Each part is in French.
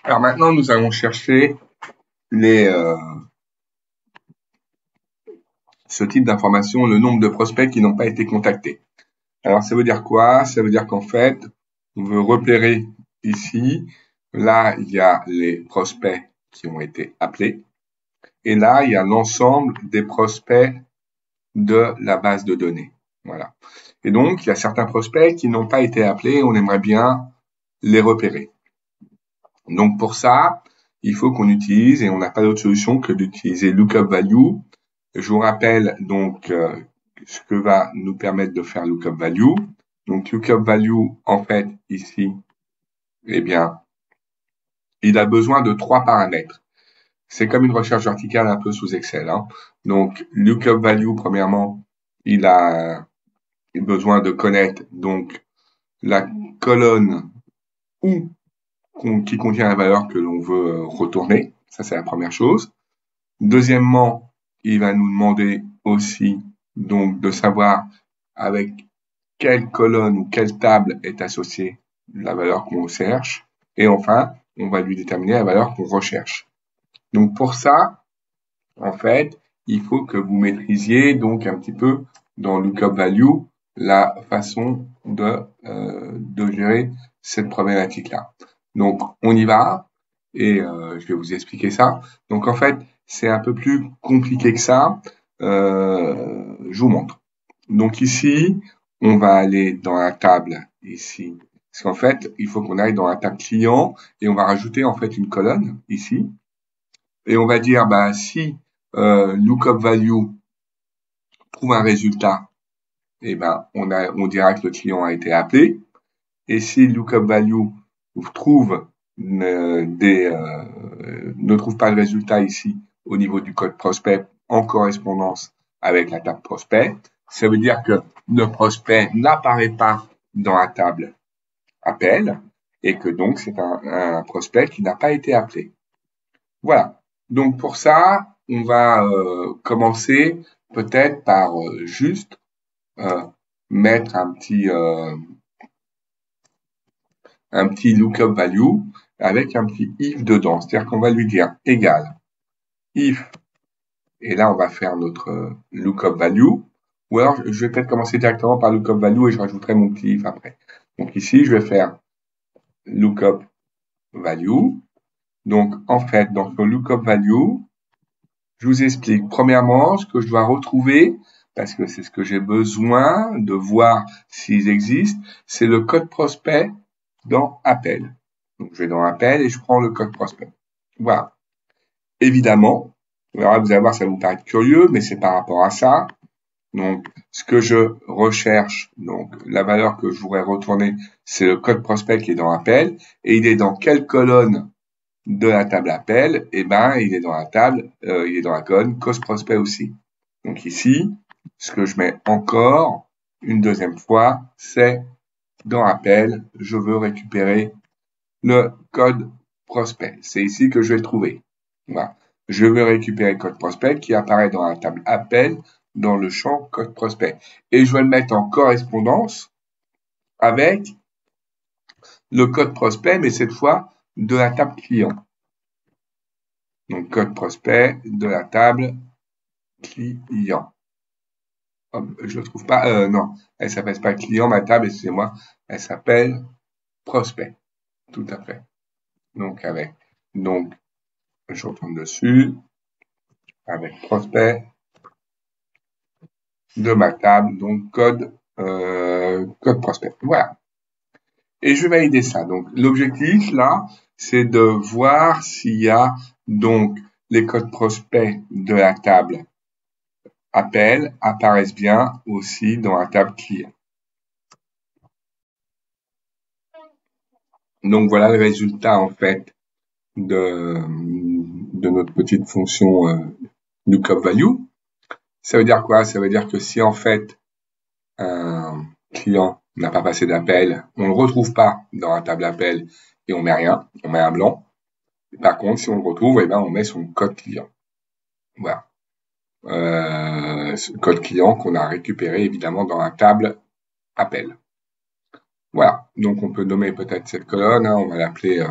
Alors maintenant, nous allons chercher ce type d'information, le nombre de prospects qui n'ont pas été contactés. Alors ça veut dire quoi? Ça veut dire qu'en fait, on veut repérer ici, là il y a les prospects qui ont été appelés, et là il y a l'ensemble des prospects de la base de données. Voilà. Et donc il y a certains prospects qui n'ont pas été appelés, on aimerait bien les repérer. Donc pour ça, il faut qu'on utilise, et on n'a pas d'autre solution que d'utiliser lookup value. Je vous rappelle donc ce que va nous permettre de faire lookup value. Donc lookup value, en fait, ici, eh bien, il a besoin de 3 paramètres. C'est comme une recherche verticale un peu sous Excel. Hein. Donc lookup value, premièrement, il a besoin de connaître donc la colonne ou qui contient la valeur que l'on veut retourner. Ça, c'est la première chose. Deuxièmement, il va nous demander aussi donc de savoir avec quelle colonne ou quelle table est associée la valeur qu'on cherche. Et enfin, on va lui déterminer la valeur qu'on recherche. Donc pour ça, en fait, il faut que vous maîtrisiez donc un petit peu dans lookup value la façon de gérer cette problématique-là. Donc on y va et je vais vous expliquer ça. Donc en fait, c'est un peu plus compliqué que ça. Je vous montre. Donc ici, on va aller dans la table ici. Parce qu'en fait, il faut qu'on aille dans la table client et on va rajouter en fait une colonne ici. Et on va dire, bah, si lookup value trouve un résultat, et ben on dira que le client a été appelé. Et si lookup value trouve ne trouve pas le résultat ici au niveau du code prospect en correspondance avec la table prospect, ça veut dire que le prospect n'apparaît pas dans la table appel et que donc c'est un prospect qui n'a pas été appelé. Voilà. Donc pour ça, on va commencer peut-être par juste mettre un petit lookup value avec un petit if dedans. C'est-à-dire qu'on va lui dire égal if, et là on va faire notre lookup value, ou alors je vais peut-être commencer directement par lookup value et je rajouterai mon petit if après. Donc ici je vais faire lookup value. Donc en fait dans ce lookup value, je vous explique premièrement ce que je dois retrouver, parce que c'est ce que j'ai besoin de voir s'ils existent, c'est le code prospect dans appel. Donc je vais dans appel et je prends le code prospect. Voilà. Évidemment, vous allez voir, ça va vous paraître curieux, mais c'est par rapport à ça. Donc, ce que je recherche, donc la valeur que je voudrais retourner, c'est le code prospect qui est dans appel. Et il est dans quelle colonne de la table appel? Eh ben, il est dans la table, il est dans la colonne cause prospect aussi. Donc ici, ce que je mets encore une deuxième fois, c'est dans appel, je veux récupérer le code prospect. C'est ici que je vais le trouver. Voilà. Je veux récupérer le code prospect qui apparaît dans la table appel dans le champ code prospect. Et je vais le mettre en correspondance avec le code prospect, mais cette fois de la table client. Donc, code prospect de la table client. Je ne trouve pas, non, elle s'appelle pas client, ma table, excusez-moi, elle s'appelle prospect. Tout à fait. Donc, je retourne dessus, avec prospect de ma table, donc code prospect. Voilà. Et je vais valider ça. Donc, l'objectif, là, c'est de voir s'il y a, donc, les codes prospects de la table appel apparaissent bien aussi dans la table client. Donc, voilà le résultat, en fait, de notre petite fonction lookup value. Ça veut dire quoi? Ça veut dire que si, en fait, un client n'a pas passé d'appel, on ne le retrouve pas dans la table appel et on met rien, on met un blanc. Par contre, si on le retrouve, eh ben, on met son code client. Voilà. Ce code client qu'on a récupéré évidemment dans la table appel. Voilà. Donc, on peut nommer peut-être cette colonne, hein, on va l'appeler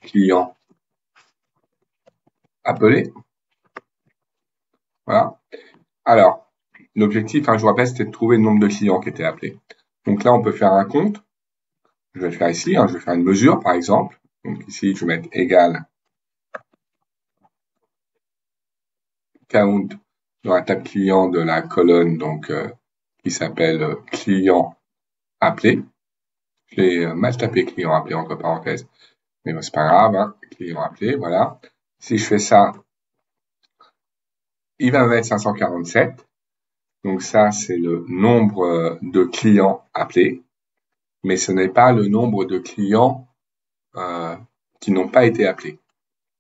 clients appelés. Voilà. Alors, l'objectif, je vous rappelle, c'était de trouver le nombre de clients qui étaient appelés. Donc là, on peut faire un compte. Je vais le faire ici, je vais faire une mesure, par exemple. Donc ici, je vais mettre égal count dans la table client de la colonne donc qui s'appelle client appelé. J'ai mal tapé client appelé entre parenthèses, mais bon, c'est pas grave, client appelé, voilà. Si je fais ça, il va me mettre 547. Donc ça, c'est le nombre de clients appelés, mais ce n'est pas le nombre de clients qui n'ont pas été appelés.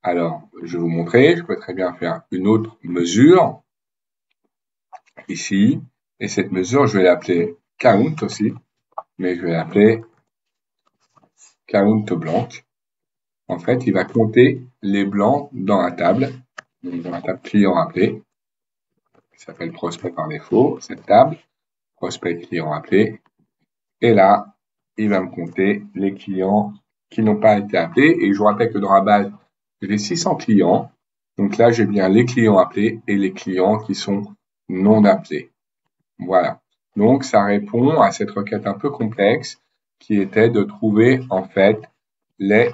Alors, je vais vous montrer, je peux très bien faire une autre mesure, ici, et cette mesure, je vais l'appeler count aussi, mais je vais l'appeler count blanc. En fait, il va compter les blancs dans la table, donc dans la table client appelé, qui s'appelle prospect par défaut, cette table, prospect client appelé, et là, il va me compter les clients qui n'ont pas été appelés, et je vous rappelle que dans la base, j'ai 600 clients, donc là, j'ai bien les clients appelés et les clients qui sont non appelés. Voilà. Donc, ça répond à cette requête un peu complexe qui était de trouver, en fait, les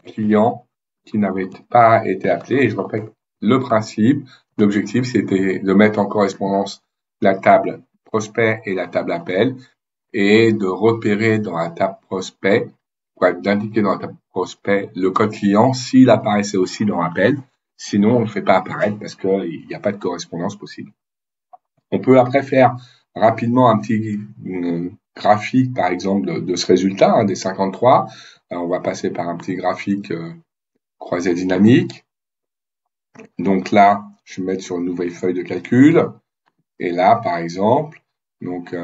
clients qui n'avaient pas été appelés. Et je répète le principe. L'objectif, c'était de mettre en correspondance la table prospect et la table appel et de repérer dans la table prospect, d'indiquer dans la table prospect le code client s'il apparaissait aussi dans l'appel. Sinon, on ne le fait pas apparaître parce qu'il n'y a pas de correspondance possible. On peut après faire rapidement un petit graphique, par exemple, de ce résultat, des 53. Alors, on va passer par un petit graphique croisé dynamique. Donc là, je vais mettre sur une nouvelle feuille de calcul. Et là, par exemple, donc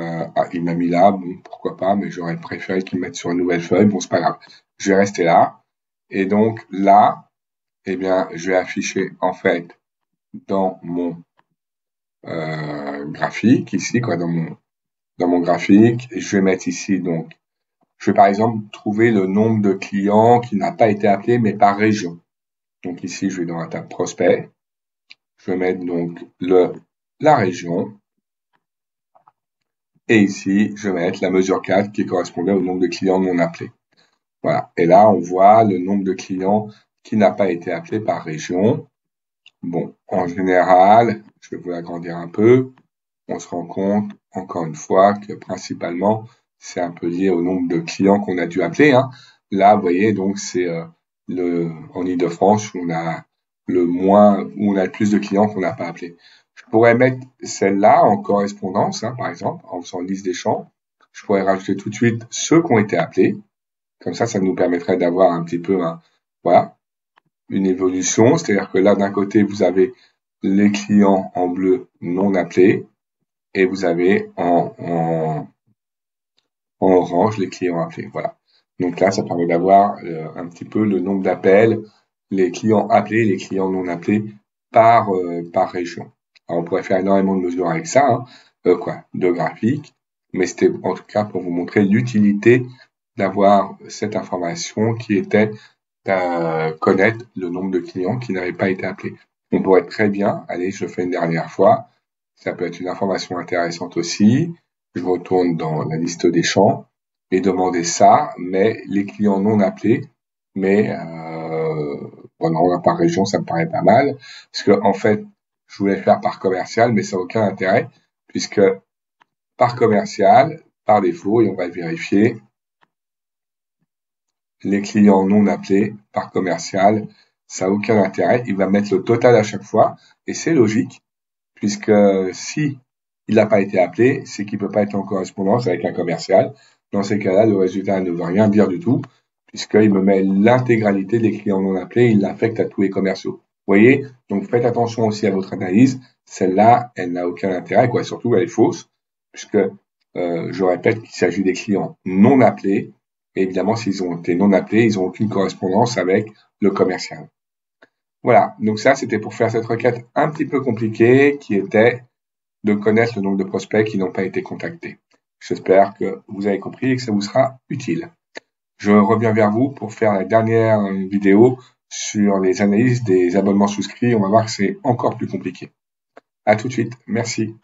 il m'a mis là, bon, pourquoi pas, mais j'aurais préféré qu'il me mette sur une nouvelle feuille. Bon, c'est pas grave. Je vais rester là. Et donc là, eh bien, je vais afficher en fait dans mon graphique ici, dans mon graphique, et je vais mettre ici donc, je vais par exemple trouver le nombre de clients qui n'a pas été appelé mais par région. Donc ici, je vais dans la table prospect, je vais mettre donc la région, et ici, je vais mettre la mesure 4 qui correspondait au nombre de clients non appelés. Voilà. Et là, on voit le nombre de clients qui n'a pas été appelé par région. Bon, en général, je vais vous l'agrandir un peu. On se rend compte, encore une fois, que principalement, c'est un peu lié au nombre de clients qu'on a dû appeler. Là, vous voyez, donc c'est en Ile-de-France où on a où on a le plus de clients qu'on n'a pas appelés. Je pourrais mettre celle-là en correspondance, par exemple, en faisant une liste des champs. Je pourrais rajouter tout de suite ceux qui ont été appelés. Comme ça nous permettrait d'avoir un petit peu, voilà, une évolution. C'est-à-dire que là, d'un côté, vous avez les clients en bleu non appelés et vous avez en orange les clients appelés. Voilà. Donc là, ça permet d'avoir un petit peu le nombre d'appels, les clients appelés, les clients non appelés par région. Alors, on pourrait faire énormément de mesures avec ça, de graphiques, mais c'était en tout cas pour vous montrer l'utilité d'avoir cette information qui était connaître le nombre de clients qui n'avaient pas été appelés. On pourrait très bien, allez, je le fais une dernière fois, ça peut être une information intéressante aussi. Je retourne dans la liste des champs et demander ça, mais les clients non appelés, mais bon, par région, ça me paraît pas mal, parce que en fait, je voulais faire par commercial, mais ça n'a aucun intérêt, puisque par commercial, par défaut, et on va le vérifier, les clients non appelés par commercial, ça n'a aucun intérêt. Il va mettre le total à chaque fois, et c'est logique, puisque si il n'a pas été appelé, c'est qu'il ne peut pas être en correspondance avec un commercial. Dans ces cas-là, le résultat ne veut rien dire du tout, puisqu'il me met l'intégralité des clients non appelés, il l'affecte à tous les commerciaux. Vous voyez? Donc faites attention aussi à votre analyse. Celle-là, elle n'a aucun intérêt, surtout elle est fausse, puisque je répète qu'il s'agit des clients non appelés. Et évidemment, s'ils ont été non appelés, ils n'ont aucune correspondance avec le commercial. Voilà, donc ça, c'était pour faire cette requête un petit peu compliquée, qui était de connaître le nombre de prospects qui n'ont pas été contactés. J'espère que vous avez compris et que ça vous sera utile. je reviens vers vous pour faire la dernière vidéo sur les analyses des abonnements souscrits. On va voir que c'est encore plus compliqué. À tout de suite. Merci.